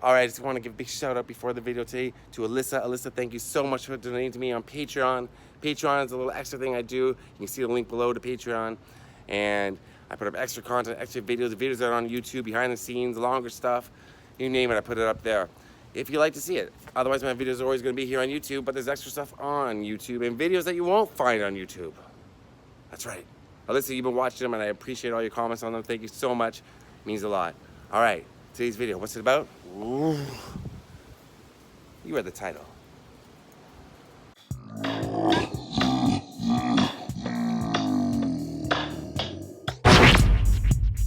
All right, I just want to give a big shout out before the video today to Alyssa. Alyssa, thank you so much for donating to me on Patreon. Patreon is a little extra thing I do. You can see the link below to Patreon. And I put up extra content, extra videos. The videos that are on YouTube, behind the scenes, longer stuff. You name it, I put it up there. If you like to see it. Otherwise, my videos are always going to be here on YouTube, but there's extra stuff on YouTube and videos that you won't find on YouTube. That's right. Alyssa, you've been watching them, and I appreciate all your comments on them. Thank you so much. It means a lot. All right, today's video, what's it about? Ooh. You read the title.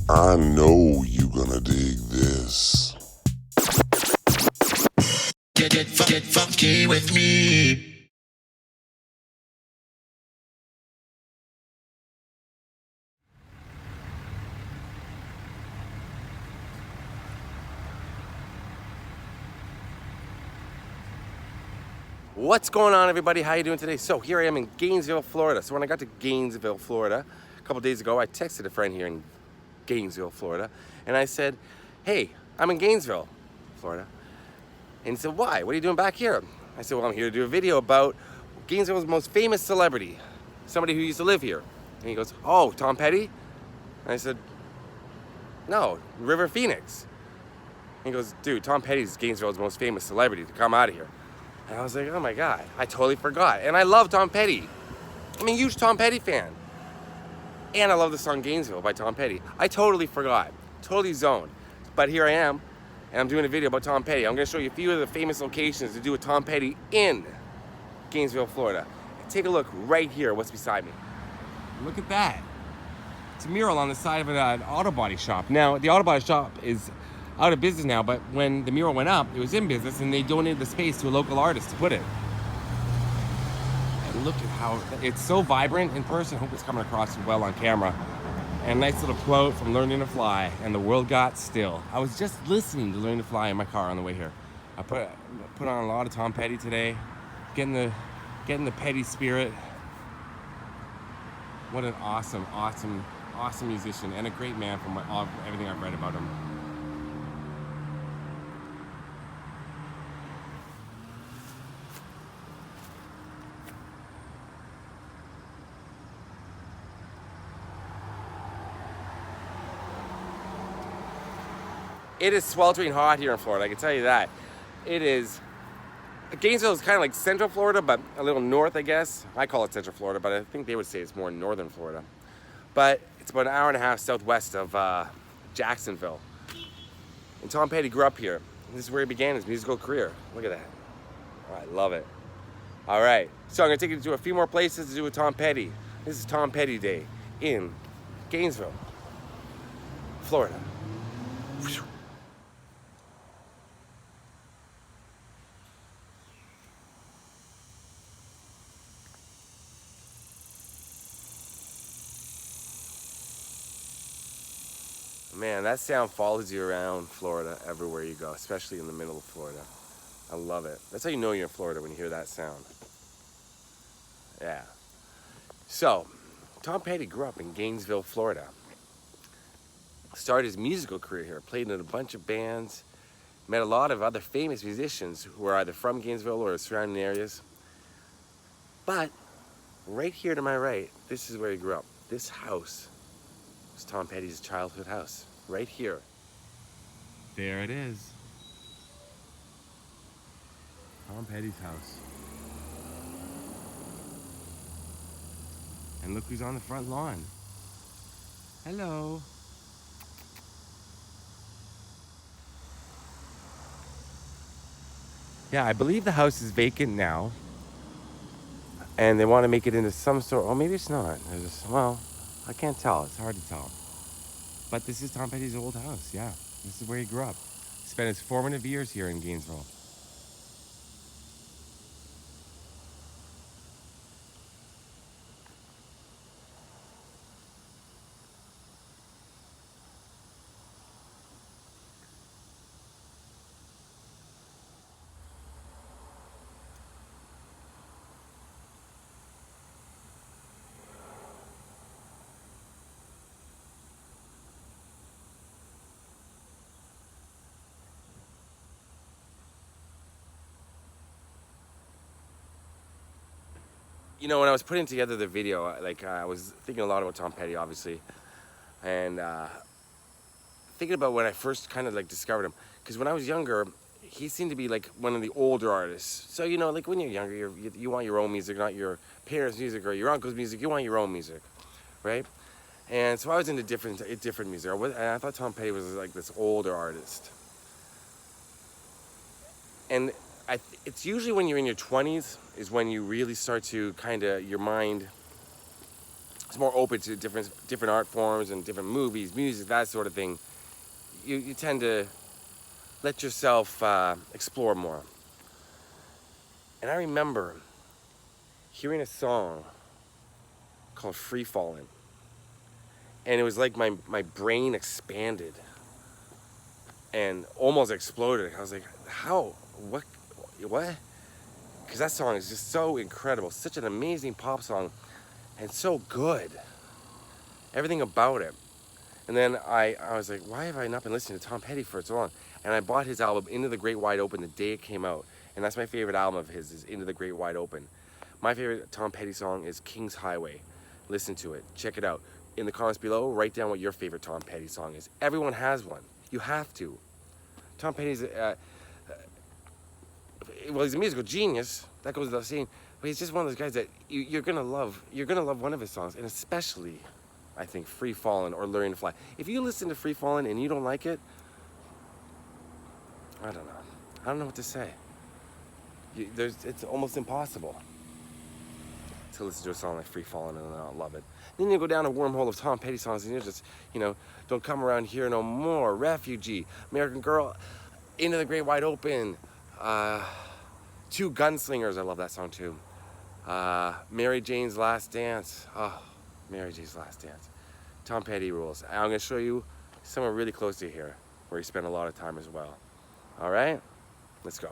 I know you gonna dig this. Get funky with me. What's going on, everybody? How you doing today? So here I am in Gainesville, Florida. So when I got to Gainesville, Florida, a couple days ago, I texted a friend here in Gainesville, Florida, and I said, hey, I'm in Gainesville, Florida. And he said, why? What are you doing back here? I said, well, I'm here to do a video about Gainesville's most famous celebrity, somebody who used to live here. And he goes, oh, Tom Petty? And I said, no, River Phoenix. And he goes, dude, Tom Petty's Gainesville's most famous celebrity to come out of here. And I was like, oh my God, I totally forgot. And I love Tom Petty. I'm a huge Tom Petty fan. And I love the song Gainesville by Tom Petty. I totally forgot, totally zoned. But here I am, and I'm doing a video about Tom Petty. I'm gonna show you a few of the famous locations to do with Tom Petty in Gainesville, Florida. Take a look right here, what's beside me. Look at that. It's a mural on the side of an auto body shop. Now, the auto body shop is out of business now, but when the mural went up, it was in business, and they donated the space to a local artist to put it. And look at how, it's so vibrant in person. I hope it's coming across well on camera. And a nice little quote from Learning to Fly, and the world got still. I was just listening to Learning to Fly in my car on the way here. I put on a lot of Tom Petty today, getting the Petty spirit. What an awesome musician, and a great man from everything I've read about him. It is sweltering hot here in Florida, I can tell you that. It is, Gainesville is kind of like central Florida, but a little north, I guess. I call it central Florida, but I think they would say it's more northern Florida. But it's about an hour and a half southwest of Jacksonville. And Tom Petty grew up here. This is where he began his musical career. Look at that. Oh, I love it. All right, so I'm gonna take you to a few more places to do with Tom Petty. This is Tom Petty Day in Gainesville, Florida. Man, that sound follows you around Florida everywhere you go, especially in the middle of Florida. I love it. That's how you know you're in Florida, when you hear that sound. Yeah. So, Tom Petty grew up in Gainesville, Florida. Started his musical career here, played in a bunch of bands, met a lot of other famous musicians who were either from Gainesville or surrounding areas. But right here to my right, this is where he grew up. This house was Tom Petty's childhood house. Right here. There it is. Tom Petty's house. And look who's on the front lawn. Hello. Yeah, I believe the house is vacant now. And they want to make it into some sort, oh, maybe it's not. Well, I can't tell, it's hard to tell. But this is Tom Petty's old house, yeah. This is where he grew up. Spent his formative years here in Gainesville. You know, when I was putting together the video, like I was thinking a lot about Tom Petty, obviously, and thinking about when I first kind of like discovered him. Because when I was younger, he seemed to be like one of the older artists. So you know, like when you're younger, you want your own music, not your parents' music or your uncle's music. You want your own music, right? And so I was into different music. And I thought Tom Petty was like this older artist. And it's usually when you're in your 20s is when you really start to kind of, your mind is more open to different art forms and different movies, music, that sort of thing. You tend to let yourself explore more. And I remember hearing a song called Free Fallin'. And it was like my brain expanded and almost exploded. I was like, how? What? Because that song is just so incredible. Such an amazing pop song and so good. Everything about it. And then I was like, why have I not been listening to Tom Petty for so long? And I bought his album, Into the Great Wide Open, the day it came out. And that's my favorite album of his, is Into the Great Wide Open. My favorite Tom Petty song is King's Highway. Listen to it. Check it out. In the comments below, write down what your favorite Tom Petty song is. Everyone has one. You have to. Tom Petty's, well, he's a musical genius. That goes without saying. But he's just one of those guys that you're gonna love. You're gonna love one of his songs, and especially, I think, Free Fallin' or Learning to Fly. If you listen to Free Fallin' and you don't like it, I don't know. I don't know what to say. It's almost impossible to listen to a song like Free Fallin' and not love it. Then you go down a wormhole of Tom Petty songs and you're just, you know, Don't Come Around Here No More, Refugee, American Girl, Into the Great Wide Open, Two Gunslingers, I love that song too. Mary Jane's Last Dance. Oh, Mary Jane's Last Dance. Tom Petty rules. I'm going to show you somewhere really close to here where he spent a lot of time as well. All right? Let's go.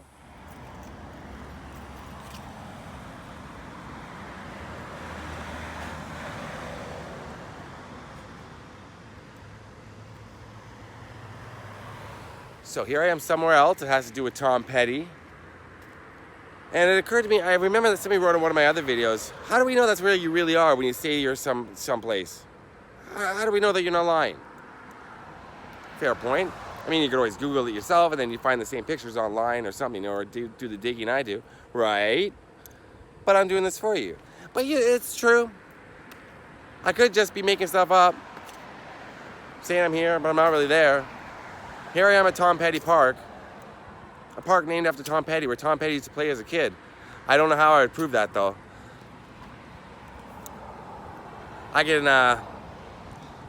So here I am somewhere else. It has to do with Tom Petty. And it occurred to me, I remember that somebody wrote in one of my other videos, how do we know that's where you really are when you say you're someplace? How do we know that you're not lying? Fair point. I mean, you could always Google it yourself and then you find the same pictures online or something, or do the digging I do, right? But I'm doing this for you. But yeah, it's true. I could just be making stuff up, saying I'm here, but I'm not really there. Here I am at Tom Petty Park, a park named after Tom Petty, where Tom Petty used to play as a kid. I don't know how I would prove that, though. I can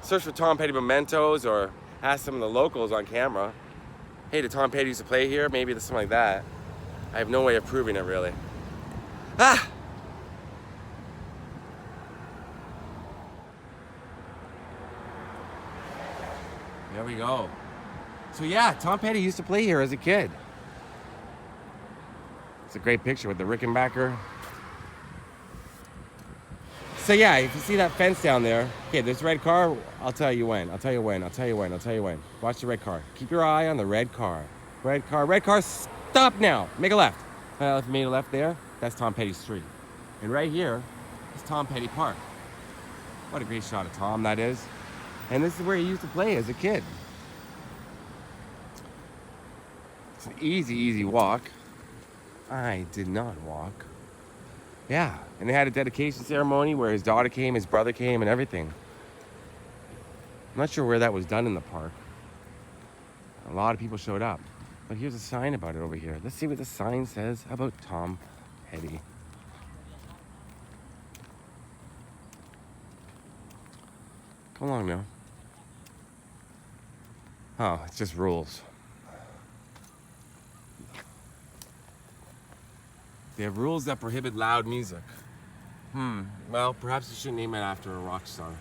search for Tom Petty mementos or ask some of the locals on camera. Hey, did Tom Petty used to play here? Maybe something like that. I have no way of proving it, really. Ah! There we go. So yeah, Tom Petty used to play here as a kid. It's a great picture with the Rickenbacker. So yeah, if you see that fence down there, okay, this red car, I'll tell you when, I'll tell you when. Watch the red car. Keep your eye on the red car. Red car, stop now. Make a left. If you made a left there, that's Tom Petty Street. And right here is Tom Petty Park. What a great shot of Tom that is. And this is where he used to play as a kid. It's an easy walk. I did not walk. Yeah, and they had a dedication ceremony where his daughter came, his brother came, and everything. I'm not sure where that was done in the park. A lot of people showed up. But here's a sign about it over here. Let's see what the sign says about Tom Petty. Come along now. Oh, it's just rules. They have rules that prohibit loud music. Well, perhaps you should name it after a rock star.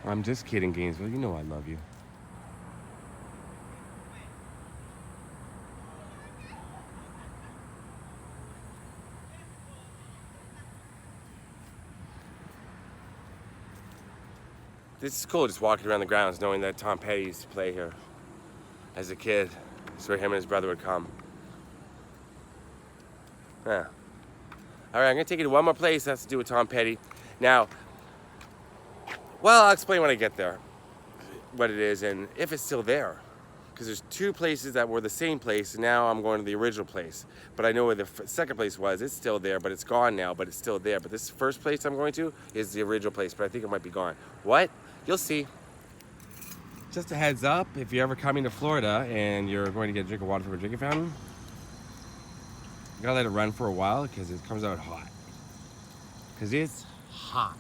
I'm just kidding, Gainesville. You know I love you. This is cool, just walking around the grounds knowing that Tom Petty used to play here as a kid. It's where him and his brother would come. Yeah. All right, I'm gonna take you to one more place that has to do with Tom Petty. Now, well, I'll explain when I get there what it is and if it's still there. Because there's two places that were the same place, and now I'm going to the original place. But I know where the second place was. It's still there, but it's gone now, but it's still there. But this first place I'm going to is the original place, but I think it might be gone. What? You'll see. Just a heads up, if you're ever coming to Florida and you're going to get a drink of water from a drinking fountain, you gotta let it run for a while because it comes out hot. Because it's hot.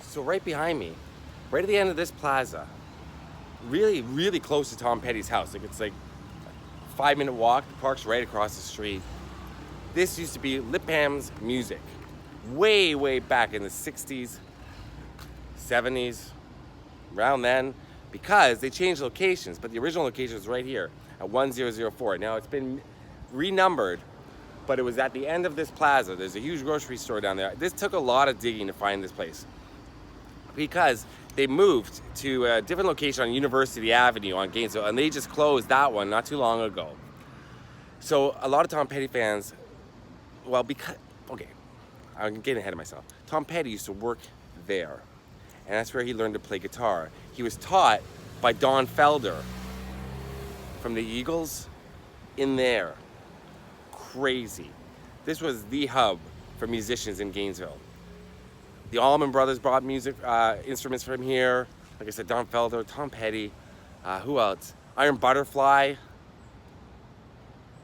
So right behind me, right at the end of this plaza, really, really close to Tom Petty's house. Like it's like a 5-minute walk. The park's right across the street. This used to be Lip Ham's Music. Way, way back in the 60s, 70s, around then, because they changed locations, but the original location was right here at 1004. Now it's been renumbered, but it was at the end of this plaza. There's a huge grocery store down there. This took a lot of digging to find this place because they moved to a different location on University Avenue on Gainesville, and they just closed that one not too long ago. So a lot of Tom Petty fans, well, because, okay, I'm getting ahead of myself. Tom Petty used to work there, and that's where he learned to play guitar. He was taught by Don Felder from the Eagles in there. Crazy. This was the hub for musicians in Gainesville. The Allman Brothers brought music instruments from here. Like I said, Don Felder, Tom Petty. Who else? Iron Butterfly.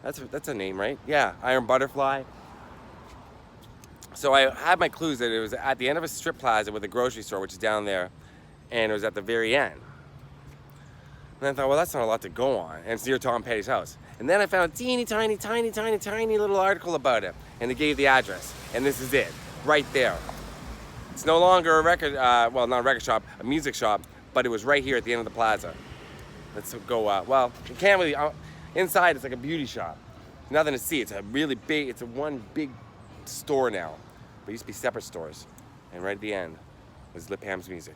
That's a name, right? Yeah, Iron Butterfly. So I had my clues that it was at the end of a strip plaza with a grocery store, which is down there, and it was at the very end. And I thought, well, that's not a lot to go on, and it's near Tom Petty's house. And then I found a teeny tiny little article about it, and they gave the address, and this is it, right there. It's no longer a record, well, not a record shop, a music shop, but it was right here at the end of the plaza. Let's go, well, you can't really, inside it's like a beauty shop. Nothing to see, it's a really big, it's a one big store now. But it used to be separate stores. And right at the end was Lip Ham's Music.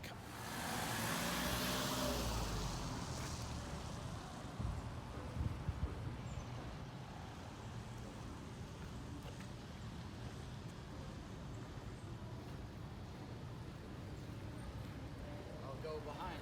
I'll go behind.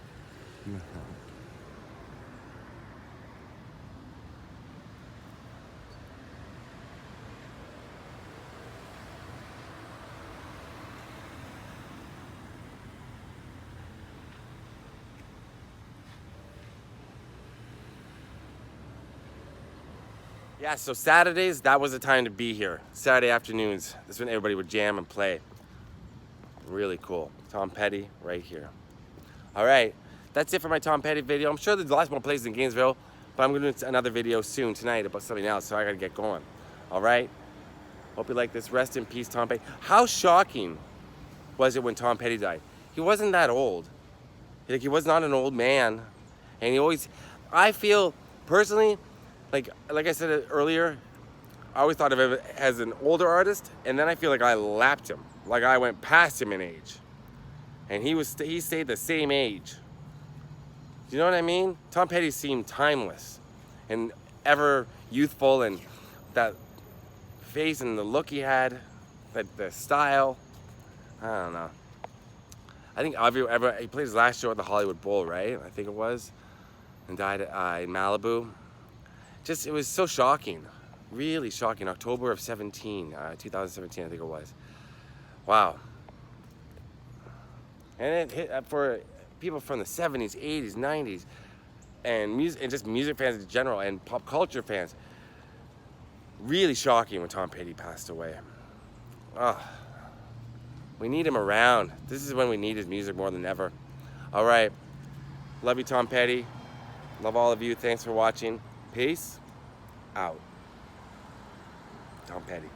Yeah, so Saturdays, that was the time to be here. Saturday afternoons, that's when everybody would jam and play. Really cool. Tom Petty, right here. All right, that's it for my Tom Petty video. I'm sure there's lots more places in Gainesville, but I'm gonna do another video soon tonight about something else, so I gotta get going. All right? Hope you like this. Rest in peace, Tom Petty. How shocking was it when Tom Petty died? He wasn't that old. Like, he was not an old man. And he always, I feel, personally, like I said earlier, I always thought of him as an older artist, and then I feel like I lapped him. Like I went past him in age. And he stayed the same age. Do you know what I mean? Tom Petty seemed timeless and ever youthful, and that face and the look he had, the style, I don't know. I think he played his last show at the Hollywood Bowl, right? I think it was, and died in Malibu. It was so shocking, really shocking. October of 2017, I think it was. Wow. And it hit for people from the 70s, 80s, 90s, and just music fans in general, and pop culture fans. Really shocking when Tom Petty passed away. Oh, we need him around. This is when we need his music more than ever. All right. Love you, Tom Petty. Love all of you. Thanks for watching. Peace out. Tom Petty.